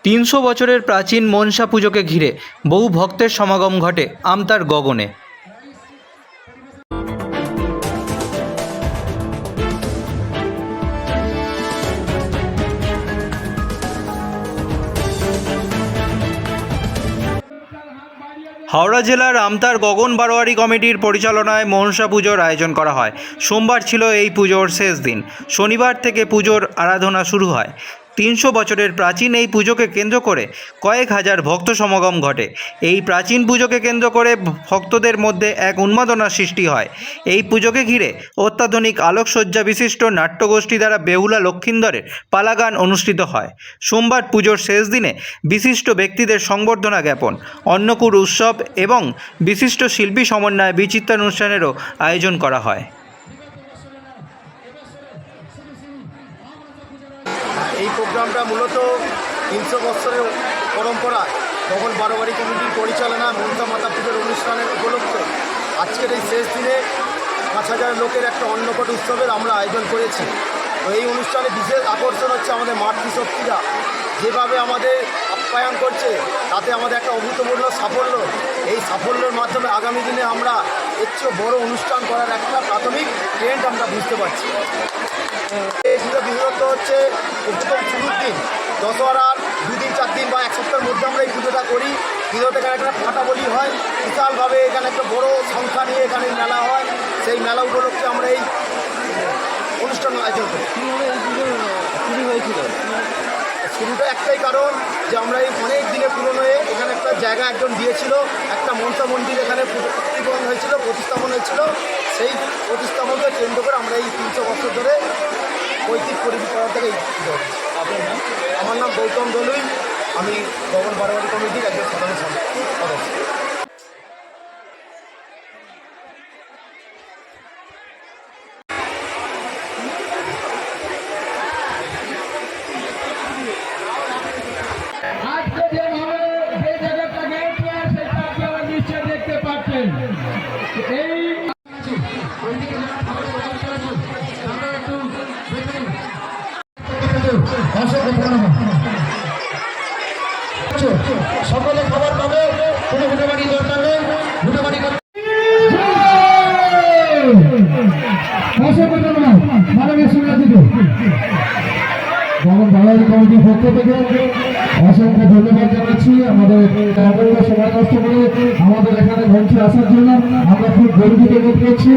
৩০০ বছরের প্রাচীন মনসা পুজোকে ঘিরে বহু ভক্তের সমাগম ঘটে আমতার গগনে। হাওড়া জেলার আমতার গগন বারোয়ারি কমিটির পরিচালনায় মনসা পুজোর আয়োজন করা হয়। সোমবার ছিল এই পুজোর শেষ দিন। শনিবার থেকে পুজোর আরাধনা শুরু হয়। ৩০০ বছরের প্রাচীন এই পুজোকে কেন্দ্র করে কয়েক হাজার ভক্ত সমাগম ঘটে। এই প্রাচীন পুজোকে কেন্দ্র করে ভক্তদের মধ্যে এক উন্মাদনার সৃষ্টি হয়। এই পুজোকে ঘিরে অত্যাধুনিক আলোকসজ্জা বিশিষ্ট নাট্যগোষ্ঠী দ্বারা বেহুলা লক্ষিন্দরের পালাগান অনুষ্ঠিত হয়। সোমবার পুজোর শেষ দিনে বিশিষ্ট ব্যক্তিদের সংবর্ধনা জ্ঞাপন, অন্নকূট উৎসব এবং বিশিষ্ট শিল্পী সমন্বয়ে বিচিত্রানুষ্ঠানেরও আয়োজন করা হয়। এই প্রোগ্রামটা মূলত ৩০০ বছরের পরম্পরা গগন বারোয়ারি কমিটির পরিচালনা মনসা মাতা পুজোর অনুষ্ঠানের উপলক্ষে আজকের এই শেষ দিনে ৫,০০০ লোকের একটা অন্নকূট উৎসবের আমরা আয়োজন করেছি। তো এই অনুষ্ঠানে বিশেষ আকর্ষণ হচ্ছে আমাদের মাতৃশক্তিরা যেভাবে আমাদের আপ্যায়ন করছে, তাতে আমাদের একটা অভূতপূর্ণ সাফল্য। এই সাফল্যের মাধ্যমে আগামী দিনে আমরা এর চেয়ে বড় অনুষ্ঠান করার একটা প্রাথমিক ট্রেন্ড আমরা বুঝতে পারছি। এই পুজো বিশেষত্ব হচ্ছে প্রথম শুরুর দিন দশহরার 2 দিন 4 দিন বা 1 সপ্তাহের মধ্যে আমরা এই পুজোটা করি। পুজোতে এখানে একটা ফাটা বলি হয়, বিশালভাবে এখানে একটা বড় সংখ্যা নিয়ে এখানে মেলা হয়। সেই মেলা উপলক্ষে আমরা এই অনুষ্ঠান আয়োজন করি। শুরু হয়েছিল, শুরুটা একটাই কারণ যে আমরা এই অনেক দিনে পুরনো এখানে একটা জায়গা একজন দিয়েছিল, একটা মনসা মন্দির এখানে প্রতিস্থাপন হয়েছিল। সেই প্রতিস্থাপনকে কেন্দ্র করে আমরা এই ৩০০ বছর ধরে পৈতৃক পরম্পরা থেকে এই পুজো। আমার নাম গৌতম দলুই, আমি গগন বারোয়ারি কমিটির একজন সাধারণ সদস্য। আজকে যেভাবে যে জায়গাটা গেছে সেটা আপনারা নিশ্চয় দেখতে পাচ্ছেন। এই সকলে খবর পাবে, কোনো হুটোবাড়ি দরকার নেই, হুটোবাড়ি অসংখ্য ধন্যবাদ মাননীয় সুরাজিকে গগন বারোয়ারি কমিটির পক্ষ থেকে অসংখ্য ধন্যবাদ জানাচ্ছি। আমাদের সময় নষ্ট করে আমাদের এখানে মঞ্চে আসার জন্য আমরা খুব গর্বিত বোধ করছি।